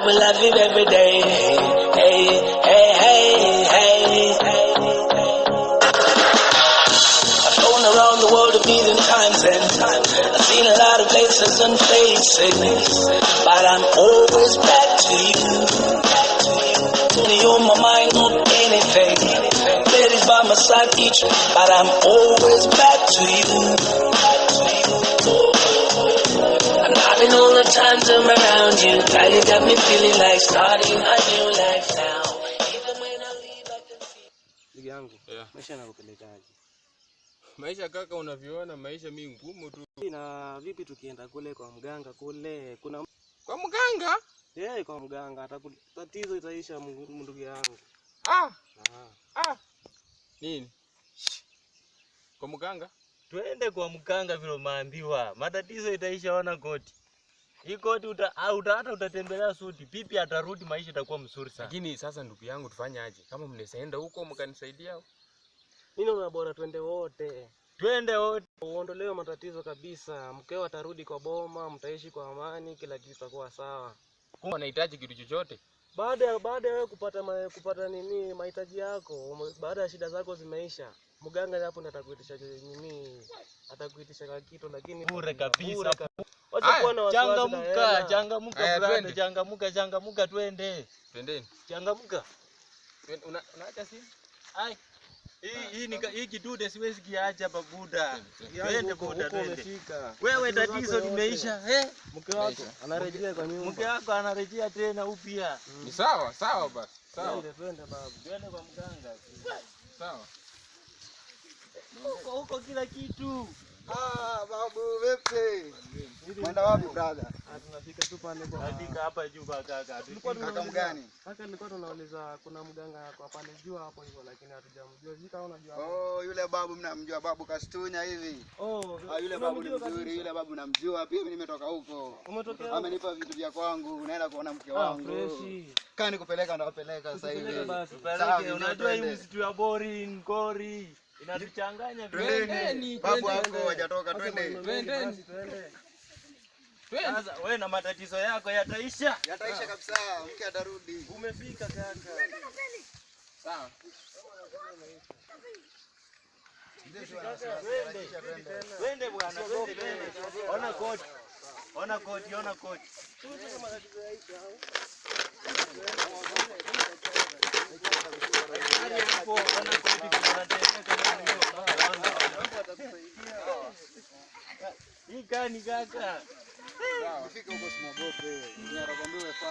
will love you every day. Hey, hey, hey, hey, hey. I've flown around the world a million times and I've seen a lot of places and faces, but I'm always back to you. Only on my mind, not anything. Ladies by my side each, but I'm always back to you. I'm loving all the times I'm around you. Girl, you got me feeling like starting a new life now. Even when I leave, I can see. Ndugu yangu, Yeah. maisha yanakupelekaje? Maisha kaka, unavyoona maisha mimi ngumu tu. Na vipi tukienda kule kwa mganga kule? Kuna Kwa mganga? kwa mganga tatizo itaisha ndugu yangu. Nini? Kwa mganga? Twende kwa mganga vile umeambiwa. Matatizo itaisha wana koti. Hii koti hata utatembelea suti. Pipi atarudi, maisha itakuwa mzuri sana. Lakini sasa ndugu yangu tufanye aje? Kama mnaenda huko mkanisaidia. Mimi naona bora twende wote. Twende wote. Uondolewe matatizo kabisa. Mkeo atarudi kwa boma, mtaishi kwa amani, kila kitu kitakuwa sawa. Kama unahitaji kitu chochote, Baada ya wewe kupata nini mahitaji yako, baada ya shida zako zimeisha, mganga hapo ndo atakuitisha nini? Atakuitisha kila kitu, lakini bure kabisa. Wacha kuwa na wasiwasi. Changamuka brother, changamuka twende. twendeni. Changamuka. Unaacha simu? Ai. Hii kidude siwezi kiacha hapa buda. Twende buda twende. Wewe tatizo limeisha, Mke wako anarejea kwa nyumba. Mke wako anarejea tena upya. Ni sawa, sawa basi. Sawa. Twende babu. Twende kwa mganga. Sawa. Huko kila kitu. Babu vipi? Mwenda wapi brother? Tunafika tu pale kwa Andika hapa juu kaka. Kaka mgani? Kaka nilikuwa tunauliza kuna mganga kwa pale juu hapo hivyo, lakini hatujamjua. Zika unajua? Oh, yule babu mnamjua, babu Kastunya hivi. Yule babu ni mzuri, yule babu namjua. Pia mimi nimetoka huko. Umetokea? Amenipa vitu vya kwangu, naenda kuona mke wangu. Fresh. Kani kupeleka na wapeleka sasa hivi. Tupeleke, unajua hii msitu ya boring, ngori. Inatuchanganya Twendeni. Babu wako hajatoka, twende. Twendeni. Sasa wewe na matatizo yako yataisha. Yataisha kabisa, mke atarudi. Umefika kaka. Sawa. Twende bwana, twende. Ona koti. Ona koti. Hii kani kaka. Ufike huko usimwogope. Ni atakwambia